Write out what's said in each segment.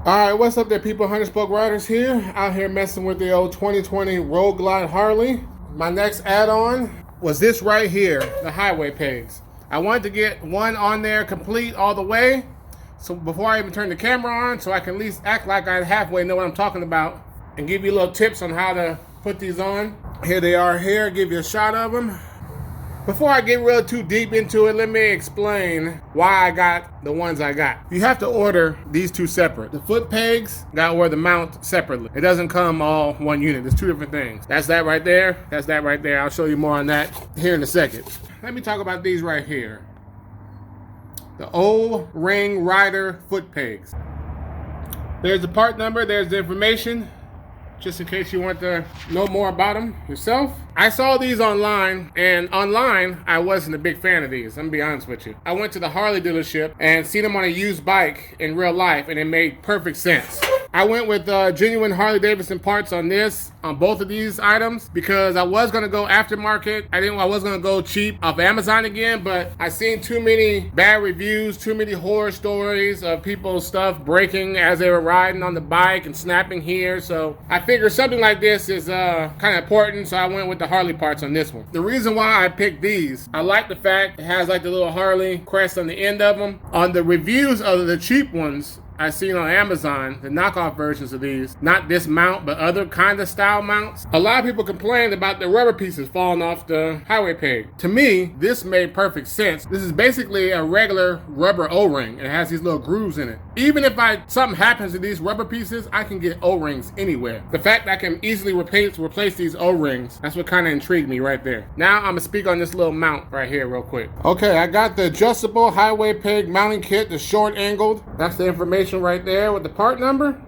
Alright, what's up there people? 100 Spoke Riders here, out here messing with the old 2020 Road Glide Harley. My next add-on was this right here, the highway pegs. I wanted to get one on there complete all the way, so before I even turn the camera on, so I can at least act like I halfway know what I'm talking about and give you little tips on how to put these on. Here they are here, give you a shot of them. Before I get real too deep into it, let me explain why I got the ones I got. You have to order these two separate. The foot pegs, gotta order the mount separately. It doesn't come all one unit. There's two different things. That's that right there. That's that right there. I'll show you more on that here in a second. Let me talk about these right here. The O-ring rider foot pegs. There's the part number, there's the information, just in case you want to know more about them yourself. I saw these online, and online, I wasn't a big fan of these, I'm gonna be honest with you. I went to the Harley dealership and seen them on a used bike in real life, and it made perfect sense. I went with genuine Harley Davidson parts on both of these items, because I was gonna go aftermarket. I was gonna go cheap off Amazon again, but I seen too many bad reviews, too many horror stories of people's stuff breaking as they were riding on the bike and snapping here. So I figured something like this is kind of important, so I went with the Harley parts on this one. The reason why I picked these, I like the fact it has like the little Harley crest on the end of them. On the reviews of the cheap ones I seen on Amazon, the knockoff versions of these, not this mount, but other kind of style mounts, a lot of people complained about the rubber pieces falling off the highway peg. To me, this made perfect sense. This is basically a regular rubber O-ring. It has these little grooves in it. Even if something happens to these rubber pieces, I can get O-rings anywhere. The fact that I can easily replace these O-rings, that's what kind of intrigued me right there. Now I'm gonna speak on this little mount right here real quick. Okay, I got the adjustable highway peg mounting kit, the short angled. That's the information right there with the part number.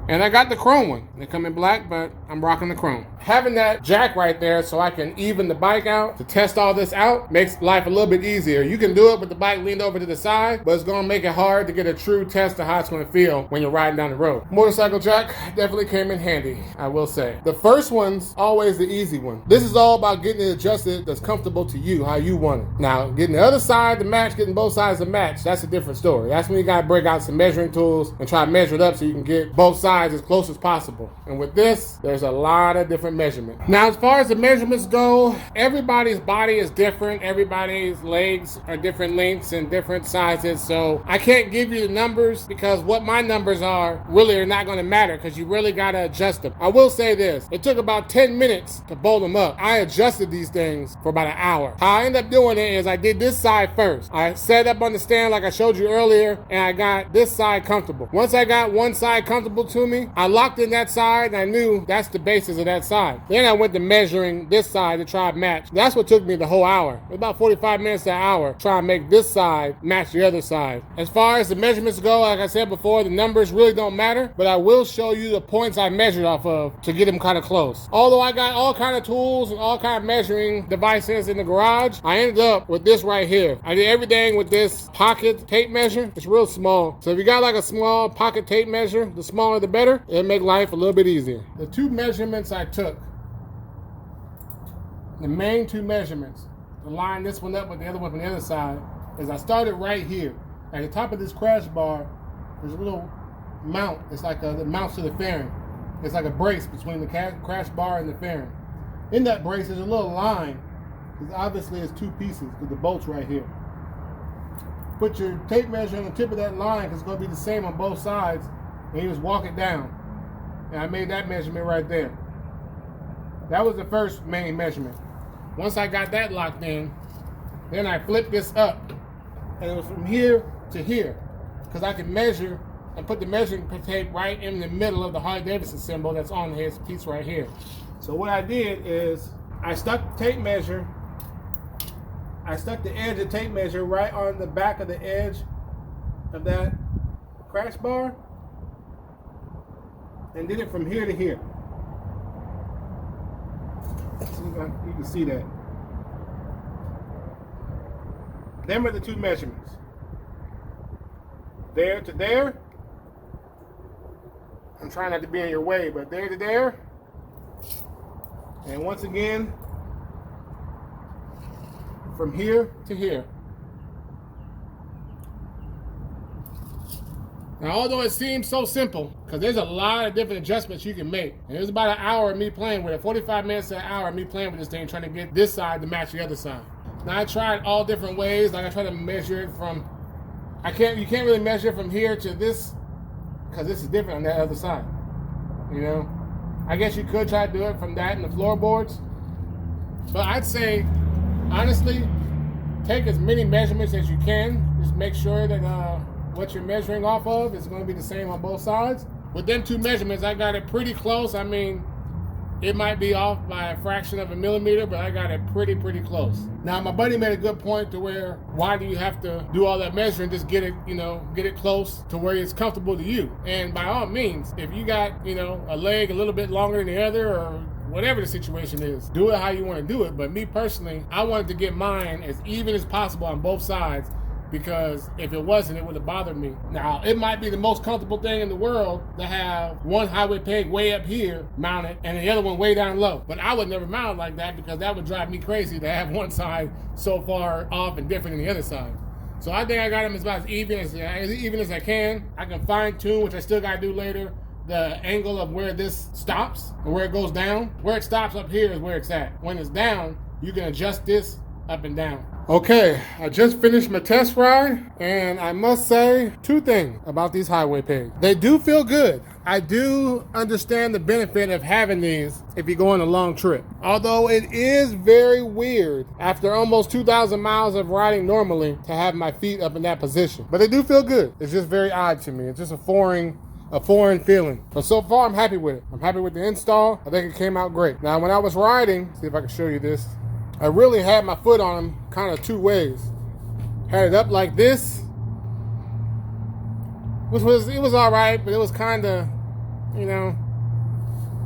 And I got the chrome one. They come in black, but I'm rocking the chrome. Having that jack right there so I can even the bike out to test all this out makes life a little bit easier. You can do it with the bike leaned over to the side, but it's gonna make it hard to get a true test of how it's gonna feel when you're riding down the road. Motorcycle jack definitely came in handy, I will say. The first one's always the easy one. This is all about getting it adjusted that's comfortable to you, how you want it. Now, getting the other side to match, getting both sides to match, that's a different story. That's when you gotta break out some measuring tools and try to measure it up so you can get both sides as close as possible. And with this, there's a lot of different measurements. Now, as far as the measurements go, everybody's body is different. Everybody's legs are different lengths and different sizes. So I can't give you the numbers because what my numbers are really are not going to matter because you really got to adjust them. I will say this. It took about 10 minutes to bolt them up. I adjusted these things for about an hour. How I ended up doing it is I did this side first. I set up on the stand like I showed you earlier, and I got this side comfortable. Once I got one side comfortable to me, I locked in that side, and I knew that's the basis of that side. Then I went to measuring this side to try to match. That's what took me the whole hour. It was about 45 minutes to an hour trying to make this side match the other side. As far as the measurements go, like I said before, the numbers really don't matter, but I will show you the points I measured off of to get them kind of close. Although I got all kind of tools and all kind of measuring devices in the garage, I ended up with this right here. I did everything with this pocket tape measure. It's real small. So if you got like a small pocket tape measure, the smaller the better. It'll make life a little bit easier. The two measurements I took, the main two measurements, to line this one up with the other one from the other side, is I started right here. At the top of this crash bar, there's a little mount. It's like the mounts to the fairing. It's like a brace between the crash bar and the fairing. In that brace, there's a little line. Because obviously it's two pieces, because the bolt's right here. Put your tape measure on the tip of that line, because it's going to be the same on both sides, and you just walk it down. And I made that measurement right there. That was the first main measurement. Once I got that locked in, then I flipped this up. And it was from here to here. Because I can measure and put the measuring tape right in the middle of the Harley Davidson symbol that's on his piece right here. So what I did is I stuck the tape measure. I stuck the edge of tape measure right on the back of the edge of that crash bar. And did it from here to here. So you can see that. Them are the two measurements. There to there. I'm trying not to be in your way, but there to there. And once again, from here to here. Now, although it seems so simple, because there's a lot of different adjustments you can make. And it was about an hour of me playing with it, 45 minutes to an hour of me playing with this thing, trying to get this side to match the other side. Now, I tried all different ways. Like I tried to measure it from, you can't really measure from here to this, because this is different on that other side. You know? I guess you could try to do it from that and the floorboards. But I'd say, honestly, take as many measurements as you can. Just make sure that what you're measuring off of is going to be the same on both sides. With them two measurements, I got it pretty close. I mean, it might be off by a fraction of a millimeter, but I got it pretty close. Now, my buddy made a good point to where, why do you have to do all that measuring? Just get it, get it close to where it's comfortable to you. And by all means, if you got, a leg a little bit longer than the other, or whatever the situation is, do it how you want to do it. But me personally, I wanted to get mine as even as possible on both sides, because if it wasn't, it would have bothered me. Now, it might be the most comfortable thing in the world to have one highway peg way up here mounted and the other one way down low. But I would never mount it like that, because that would drive me crazy to have one side so far off and different than the other side. So I think I got them as about as even as I can. I can fine tune, which I still got to do later, the angle of where this stops and where it goes down. Where it stops up here is where it's at. When it's down, you can adjust this up and down. Okay, I just finished my test ride, and I must say two things about these highway pegs. They do feel good. I do understand the benefit of having these if you go on a long trip. Although it is very weird after almost 2,000 miles of riding normally to have my feet up in that position. But they do feel good. It's just very odd to me. It's just a foreign feeling. But so far, I'm happy with it. I'm happy with the install. I think it came out great. Now, when I was riding, see if I can show you this, I really had my foot on them kind of two ways. Had it up like this, it was all right, but it was kind of,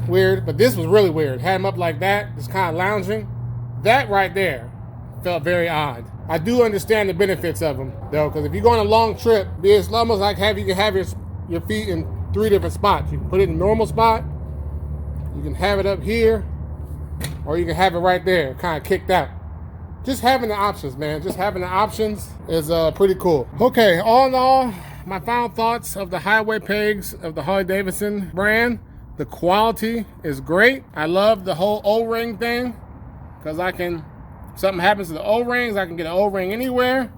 weird. But this was really weird. Had them up like that, just kind of lounging. That right there felt very odd. I do understand the benefits of them, though, because if you go on a long trip, it's almost like you can have your feet in three different spots. You can put it in a normal spot, you can have it up here, or you can have it right there, kind of kicked out. Just having the options, man. Just having the options is pretty cool. Okay, all in all, my final thoughts of the highway pegs of the Harley Davidson brand. The quality is great. I love the whole O-ring thing, because something happens to the O-rings, I can get an O-ring anywhere.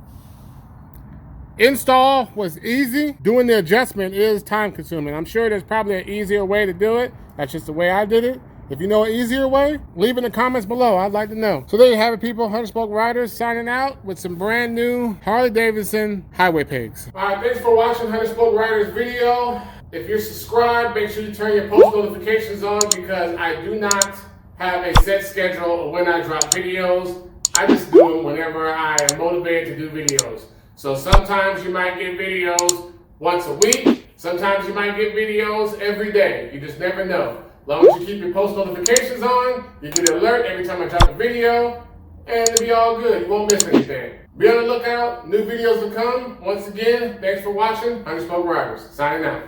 Install was easy. Doing the adjustment is time consuming. I'm sure there's probably an easier way to do it. That's just the way I did it. If you know an easier way, leave in the comments below. I'd like to know. So there you have it, people. 100 Spoke Riders signing out with some brand new Harley Davidson highway pegs. All right, thanks for watching 100 Spoke Riders video. If you're subscribed, make sure you turn your post notifications on, because I do not have a set schedule of when I drop videos. I just do them whenever I am motivated to do videos. So sometimes you might get videos once a week. Sometimes you might get videos every day. You just never know. As long as you keep your post notifications on, you get an alert every time I drop a video, and it'll be all good. You won't miss anything. Be on the lookout. New videos will come. Once again, thanks for watching. 100 Spoke Riders, signing out.